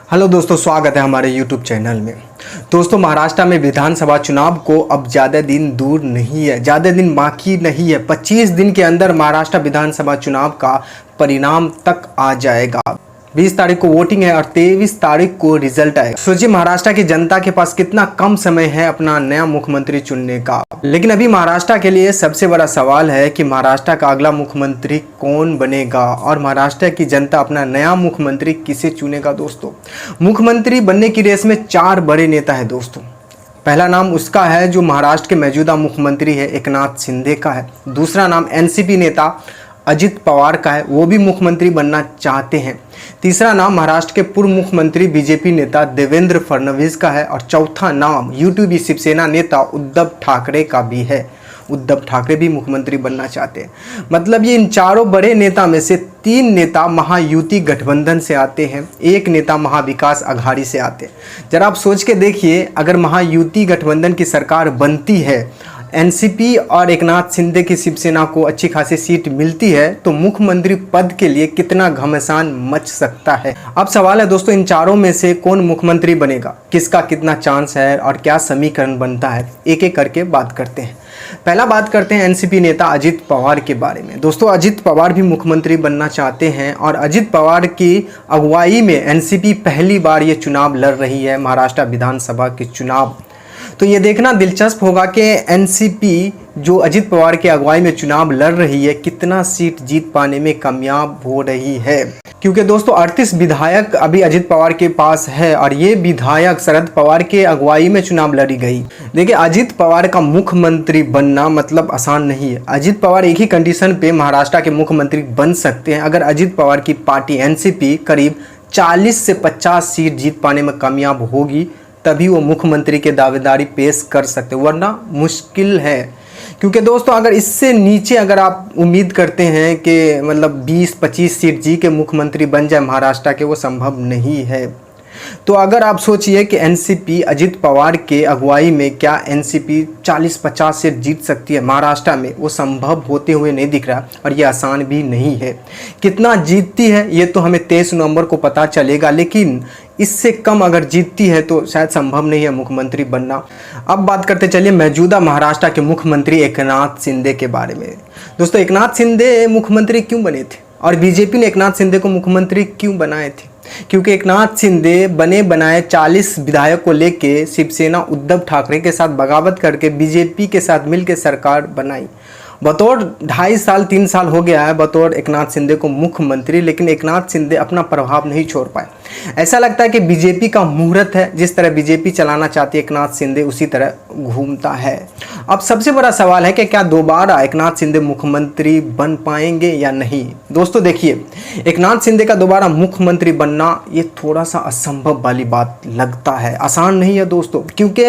Hello दोस्तों, स्वागत है हमारे यूट्यूब चैनल में। दोस्तों, महाराष्ट्र में विधानसभा चुनाव को अब ज़्यादा दिन दूर नहीं है, ज़्यादा दिन बाकी नहीं है। 25 दिन के अंदर महाराष्ट्र विधानसभा चुनाव का परिणाम तक आ जाएगा। 20 तारीख को वोटिंग है और 23 तारीख को रिजल्ट आएगा। सोचिए महाराष्ट्र की जनता के पास कितना कम समय है अपना नया मुख्यमंत्री चुनने का। लेकिन अभी महाराष्ट्र के लिए सबसे बड़ा सवाल है कि महाराष्ट्र का अगला मुख्यमंत्री कौन बनेगा और महाराष्ट्र की जनता अपना नया मुख्यमंत्री किसे चुनेगा। दोस्तों, मुख्यमंत्री बनने की रेस में 4 बड़े नेता है। दोस्तों, पहला नाम उसका है जो महाराष्ट्र के मौजूदा मुख्यमंत्री है, एकनाथ शिंदे का है। दूसरा नाम एनसीपी नेता अजित पवार का है, वो भी मुख्यमंत्री बनना चाहते हैं। तीसरा नाम महाराष्ट्र के पूर्व मुख्यमंत्री बीजेपी नेता देवेंद्र फडणवीस का है और चौथा नाम यूट्यूबी शिवसेना नेता उद्धव ठाकरे का भी है। उद्धव ठाकरे भी मुख्यमंत्री बनना चाहते हैं। मतलब ये इन चारों बड़े नेता में से 3 नेता महायुति गठबंधन से आते हैं, 1 नेता महाविकास अघाड़ी से आते हैं। जरा आप सोच के देखिए, अगर महायुति गठबंधन की सरकार बनती है, एनसीपी और एकनाथ शिंदे की शिवसेना को अच्छी खासी सीट मिलती है, तो मुख्यमंत्री पद के लिए कितना घमासान मच सकता है। अब सवाल है दोस्तों, इन चारों में से कौन मुख्यमंत्री बनेगा, किसका कितना चांस है और क्या समीकरण बनता है, एक एक करके बात करते हैं। पहला बात करते हैं एनसीपी नेता अजित पवार के बारे में। दोस्तों, अजित पवार भी मुख्यमंत्री बनना चाहते हैं और अजित पवार की अगुवाई में एनसीपी पहली बार ये चुनाव लड़ रही है, महाराष्ट्र विधानसभा के चुनाव। तो ये देखना दिलचस्प होगा कि एनसीपी जो अजित पवार के अगुवाई में चुनाव लड़ रही है, कितना सीट जीत पाने में कामयाब हो रही है। क्योंकि दोस्तों 38 विधायक अभी अजित पवार के पास है और ये विधायक शरद पवार के अगुवाई में चुनाव लड़ी गई। देखिए, अजित पवार का मुख्यमंत्री बनना मतलब आसान नहीं है। अजित पवार एक ही कंडीशन पे महाराष्ट्र के मुख्यमंत्री बन सकते हैं, अगर अजित पवार की पार्टी एनसीपी करीब 40 से 50 सीट जीत पाने में कामयाब होगी, तभी वो मुख्यमंत्री के दावेदारी पेश कर सकते, वरना मुश्किल है। क्योंकि दोस्तों अगर इससे नीचे अगर आप उम्मीद करते हैं कि मतलब 20-25 सीट जी के मुख्यमंत्री बन जाए महाराष्ट्र के, वो संभव नहीं है। तो अगर आप सोचिए कि एनसीपी अजित पवार के अगुवाई में क्या एनसीपी 40-50 सीट जीत सकती है महाराष्ट्र में, वो संभव होते हुए नहीं दिख रहा और ये आसान भी नहीं है। कितना जीतती है ये तो हमें 23 नवंबर को पता चलेगा, लेकिन इससे कम अगर जीतती है तो शायद संभव नहीं है मुख्यमंत्री बनना। अब बात करते चलिए मौजूदा महाराष्ट्र के मुख्यमंत्री एकनाथ शिंदे के बारे में। दोस्तों, एकनाथ शिंदे मुख्यमंत्री क्यों बने थे और बीजेपी ने एकनाथ शिंदे को मुख्यमंत्री क्यों बनाए थे? क्योंकि एकनाथ शिंदे बने बनाए 40 विधायक को लेके शिवसेना उद्धव ठाकरे के साथ बगावत करके बीजेपी के साथ मिलकर सरकार बनाई। बतौर 2.5 साल 3 साल हो गया है बतौर एकनाथ शिंदे को मुख्यमंत्री, लेकिन एकनाथ शिंदे अपना प्रभाव नहीं छोड़ पाए। ऐसा लगता है कि बीजेपी का मुहूर्त है, जिस तरह बीजेपी चलाना चाहती है एकनाथ शिंदे उसी तरह घूमता है। अब सबसे बड़ा सवाल है कि क्या दोबारा एकनाथ शिंदे मुख्यमंत्री बन पाएंगे या नहीं। दोस्तों देखिए, एकनाथ शिंदे का दोबारा मुख्यमंत्री बनना ये थोड़ा सा असंभव वाली बात लगता है, आसान नहीं है दोस्तों। क्योंकि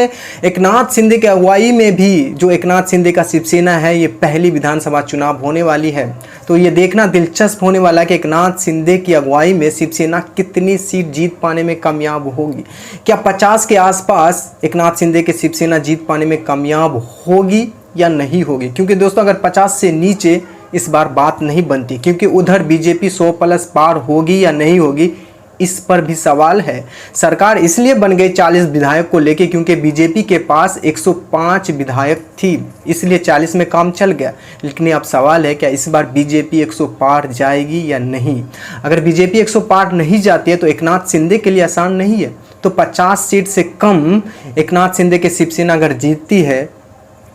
एकनाथ शिंदे की अगुवाई में भी जो एकनाथ शिंदे का शिवसेना है, ये पहली विधानसभा चुनाव होने वाली है। तो ये देखना दिलचस्प होने वाला है कि एकनाथ शिंदे की अगुवाई में शिवसेना कितनी सीट जीत पाने में कामयाब होगी। क्या 50 के आसपास एकनाथ शिंदे के शिवसेना जीत पाने में कामयाब होगी या नहीं होगी? क्योंकि दोस्तों अगर 50 से नीचे इस बार बात नहीं बनती, क्योंकि उधर बीजेपी 100+ पार होगी या नहीं होगी, इस पर भी सवाल है। सरकार इसलिए बन गई 40 विधायक को लेके क्योंकि बीजेपी के पास 105 विधायक थी, इसलिए 40 में काम चल गया। लेकिन अब सवाल है क्या इस बार बीजेपी 100 पार जाएगी या नहीं। अगर बीजेपी 100 पार नहीं जाती है तो एकनाथ शिंदे के लिए आसान नहीं है। तो 50 सीट से कम एकनाथ शिंदे के शिवसेना अगर जीतती है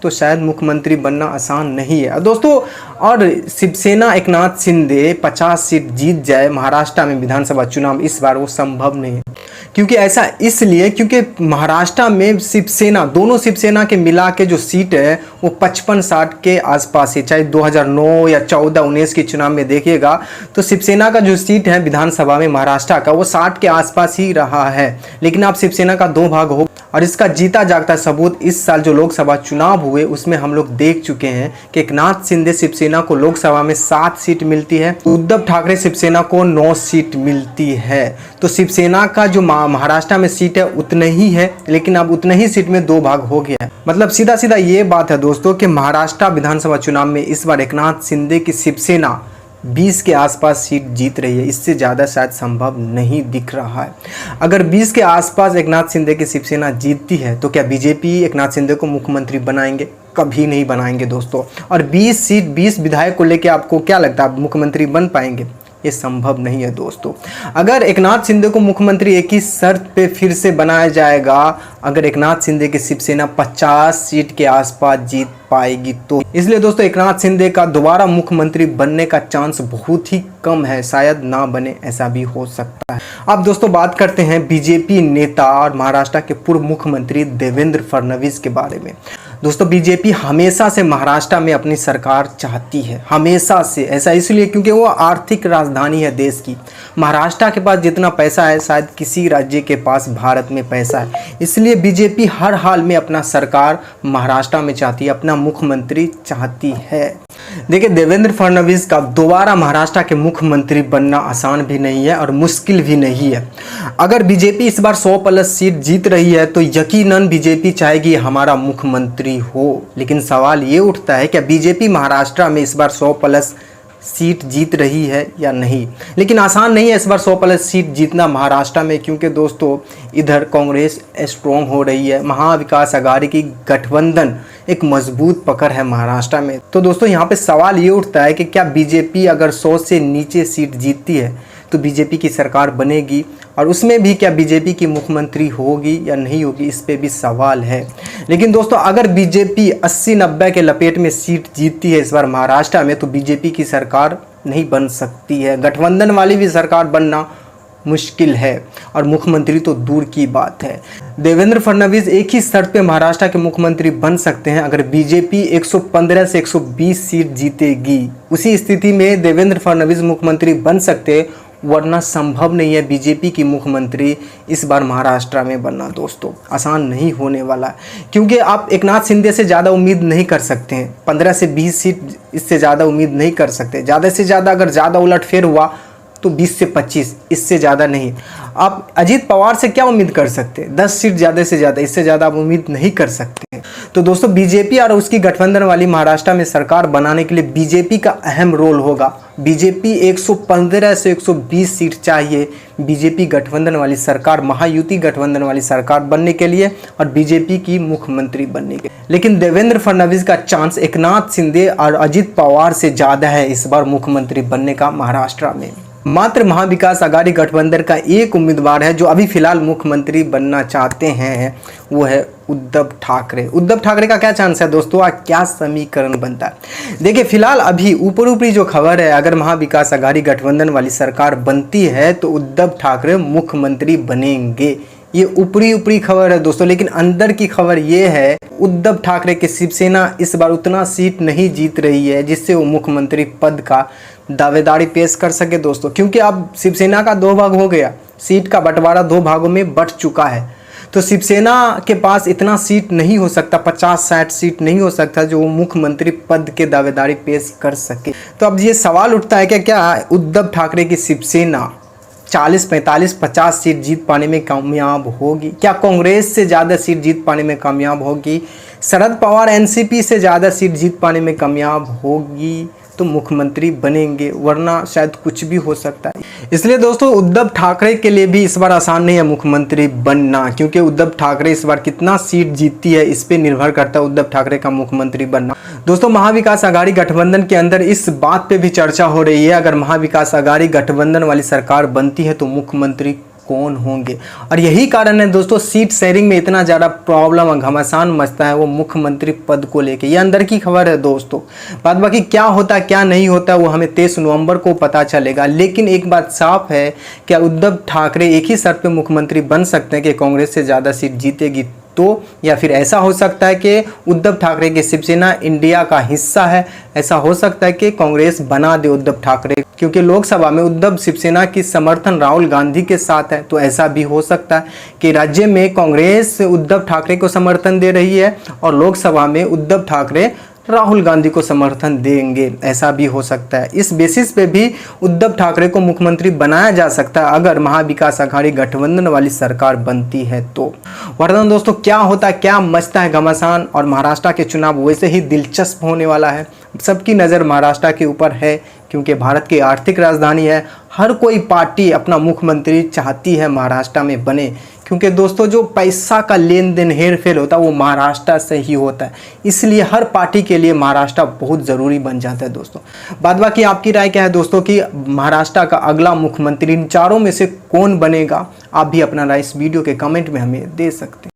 तो शायद मुख्यमंत्री बनना आसान नहीं है दोस्तों। और शिवसेना एकनाथ शिंदे 50 सीट जीत जाए महाराष्ट्र में विधानसभा चुनाव, इस बार वो संभव नहीं है। क्योंकि ऐसा इसलिए क्योंकि महाराष्ट्र में शिवसेना, दोनों शिवसेना के मिला के जो सीट है वो 55-60 के आसपास है। चाहे 2009 या 14-19 के चुनाव में देखिएगा तो शिवसेना का जो सीट है विधानसभा में महाराष्ट्र का, वो 60 के आसपास ही रहा है। लेकिन अब शिवसेना का 2 भाग हो और इसका जीता जागता सबूत इस साल जो लोकसभा चुनाव हुए उसमें हम लोग देख चुके हैं कि एकनाथ शिंदे शिवसेना को लोकसभा में 7 सीट मिलती है, उद्धव ठाकरे शिवसेना को 9 सीट मिलती है। तो शिवसेना का जो महाराष्ट्र में सीट है उतने ही है, लेकिन अब उतने ही सीट में 2 भाग हो गया है। मतलब सीधा सीधा ये बात है दोस्तों कि महाराष्ट्र विधानसभा चुनाव में इस बार एकनाथ शिंदे की शिवसेना 20 के आसपास सीट जीत रही है, इससे ज़्यादा शायद संभव नहीं दिख रहा है। अगर 20 के आसपास एकनाथ शिंदे की शिवसेना जीतती है तो क्या बीजेपी एकनाथ शिंदे को मुख्यमंत्री बनाएंगे? कभी नहीं बनाएंगे दोस्तों। और 20 सीट 20 विधायक को लेकर आपको क्या लगता है, आप मुख्यमंत्री बन पाएंगे? ये संभव नहीं है दोस्तों। अगर एकनाथ शिंदे को मुख्यमंत्री एक ही शर्त पे फिर से बनाया जाएगा, अगर एकनाथ शिंदे की शिवसेना 50 सीट के आसपास जीत पाएगी तो। इसलिए दोस्तों एकनाथ शिंदे का दोबारा मुख्यमंत्री बनने का चांस बहुत ही कम है, शायद ना बने, ऐसा भी हो सकता है। अब दोस्तों बात करते हैं बीजेपी नेता और महाराष्ट्र के पूर्व मुख्यमंत्री देवेंद्र फडणवीस के बारे में। दोस्तों बीजेपी हमेशा से महाराष्ट्र में अपनी सरकार चाहती है, हमेशा से। ऐसा इसलिए क्योंकि वो आर्थिक राजधानी है देश की। महाराष्ट्र के पास जितना पैसा है शायद किसी राज्य के पास भारत में पैसा है, इसलिए बीजेपी हर हाल में अपना सरकार महाराष्ट्र में चाहती है, अपना मुख्यमंत्री चाहती है। देखिए देवेंद्र फडणवीस का दोबारा महाराष्ट्र के मुख्यमंत्री बनना आसान भी नहीं है और मुश्किल भी नहीं है। अगर बीजेपी इस बार 100+ सीट जीत रही है तो यकीनन बीजेपी चाहेगी हमारा मुख्यमंत्री हो। लेकिन सवाल ये उठता है क्या बीजेपी महाराष्ट्र में इस बार 100+ सीट जीत रही है या नहीं? लेकिन आसान नहीं है इस बार 100+ सीट जीतना महाराष्ट्र में, क्योंकि दोस्तों इधर कांग्रेस स्ट्रॉन्ग हो रही है, महाविकास आघाड़ी की गठबंधन एक मजबूत पकड़ है महाराष्ट्र में। तो दोस्तों यहाँ पे सवाल ये उठता है कि क्या बीजेपी अगर 100 से नीचे सीट जीतती है तो बीजेपी की सरकार बनेगी, और उसमें भी क्या बीजेपी की मुख्यमंत्री होगी या नहीं होगी, इस पे भी सवाल है। लेकिन दोस्तों अगर बीजेपी 80-90 के लपेट में सीट जीतती है इस बार महाराष्ट्र में तो बीजेपी की सरकार नहीं बन सकती है, गठबंधन वाली भी सरकार बनना मुश्किल है, और मुख्यमंत्री तो दूर की बात है। देवेंद्र फडणवीस एक ही शर्त पे महाराष्ट्र के मुख्यमंत्री बन सकते हैं, अगर बीजेपी 115 से 120 सीट जीतेगी, उसी स्थिति में देवेंद्र फडणवीस मुख्यमंत्री बन सकते, वरना संभव नहीं है बीजेपी की मुख्यमंत्री इस बार महाराष्ट्र में बनना। दोस्तों आसान नहीं होने वाला है, क्योंकि आप एकनाथ शिंदे से ज़्यादा उम्मीद नहीं कर सकते हैं। 15 से 20 सीट इससे ज़्यादा उम्मीद नहीं कर सकते, ज़्यादा से ज़्यादा अगर ज़्यादा उलटफेर हुआ तो 20 से 25, इससे ज़्यादा नहीं। आप अजीत पवार से क्या उम्मीद कर सकते हैं? 10 सीट ज़्यादा से ज़्यादा, इससे ज़्यादा आप उम्मीद नहीं कर सकते। तो दोस्तों बीजेपी और उसकी गठबंधन वाली महाराष्ट्र में सरकार बनाने के लिए बीजेपी का अहम रोल होगा। बीजेपी 115 से 120 सीट चाहिए बीजेपी गठबंधन वाली सरकार, महायुति गठबंधन वाली सरकार बनने के लिए और बीजेपी की मुख्यमंत्री बनने के लिए। लेकिन देवेंद्र फडणवीस का चांस एकनाथ शिंदे और अजित पवार से ज़्यादा है इस बार मुख्यमंत्री बनने का महाराष्ट्र में। मात्र महाविकास आघाड़ी गठबंधन का एक उम्मीदवार है जो अभी फिलहाल मुख्यमंत्री बनना चाहते हैं, वो है उद्धव ठाकरे। उद्धव ठाकरे का क्या चांस है दोस्तों, क्या समीकरण बनता है? देखिए फिलहाल अभी ऊपरी जो खबर है, अगर महाविकास आघाड़ी गठबंधन वाली सरकार बनती है तो उद्धव ठाकरे मुख्यमंत्री बनेंगे। ये ऊपरी खबर है दोस्तों, लेकिन अंदर की खबर ये है उद्धव ठाकरे की शिवसेना इस बार उतना सीट नहीं जीत रही है जिससे वो मुख्यमंत्री पद का दावेदारी पेश कर सके दोस्तों, क्योंकि अब शिवसेना का 2 भाग हो गया, सीट का बंटवारा 2 भागों में बट चुका है। तो शिवसेना के पास इतना सीट नहीं हो सकता, 50-60 सीट नहीं हो सकता जो वो मुख्यमंत्री पद के दावेदारी पेश कर सके। तो अब ये सवाल उठता है कि क्या उद्धव ठाकरे की शिवसेना 40, 45, 50 सीट जीत पाने में कामयाब होगी? क्या कांग्रेस से ज़्यादा सीट जीत पाने में कामयाब होगी? शरद पवार एनसीपी से ज़्यादा सीट जीत पाने में कामयाब होगी तो मुख्यमंत्री बनेंगे, वरना शायद कुछ भी हो सकता है। इसलिए दोस्तों उद्धव ठाकरे के लिए भी इस बार आसान नहीं है मुख्यमंत्री बनना, क्योंकि उद्धव ठाकरे इस बार कितना सीट जीतती है इस पे निर्भर करता है उद्धव ठाकरे का मुख्यमंत्री बनना। दोस्तों महाविकास आघाड़ी गठबंधन के अंदर इस बात पे भी चर्चा हो रही है, अगर महाविकास आघाड़ी गठबंधन वाली सरकार बनती है तो मुख्यमंत्री कौन होंगे। और यही कारण है दोस्तों सीट शेयरिंग में इतना ज़्यादा प्रॉब्लम और घमासान मचता है वो मुख्यमंत्री पद को लेके। ये अंदर की खबर है दोस्तों, बाद बाकी क्या होता क्या नहीं होता वो हमें 23 नवंबर को पता चलेगा। लेकिन एक बात साफ है, क्या उद्धव ठाकरे एक ही शर्त पे मुख्यमंत्री बन सकते हैं कि कांग्रेस से ज़्यादा सीट जीतेगी तो, या फिर ऐसा हो सकता है कि उद्धव ठाकरे की शिवसेना इंडिया का हिस्सा है, ऐसा हो सकता है कि कांग्रेस बना दे उद्धव ठाकरे, क्योंकि लोकसभा में उद्धव शिवसेना की समर्थन राहुल गांधी के साथ है। तो ऐसा भी हो सकता है कि राज्य में कांग्रेस उद्धव ठाकरे को समर्थन दे रही है और लोकसभा में उद्धव ठाकरे राहुल गांधी को समर्थन देंगे, ऐसा भी हो सकता है। इस बेसिस पे भी उद्धव ठाकरे को मुख्यमंत्री बनाया जा सकता है अगर महाविकास आघाड़ी गठबंधन वाली सरकार बनती है तो। वरना दोस्तों क्या होता क्या मचता है घमासान, और महाराष्ट्र के चुनाव वैसे ही दिलचस्प होने वाला है। सबकी नज़र महाराष्ट्र के ऊपर है क्योंकि भारत की आर्थिक राजधानी है। हर कोई पार्टी अपना मुख्यमंत्री चाहती है महाराष्ट्र में बने, क्योंकि दोस्तों जो पैसा का लेन देन हेर फेर होता है वो महाराष्ट्र से ही होता है। इसलिए हर पार्टी के लिए महाराष्ट्र बहुत ज़रूरी बन जाता है दोस्तों। बाद बाकी आपकी राय क्या है दोस्तों कि महाराष्ट्र का अगला मुख्यमंत्री इन चारों में से कौन बनेगा? आप भी अपना राय इस वीडियो के कमेंट में हमें दे सकते हैं।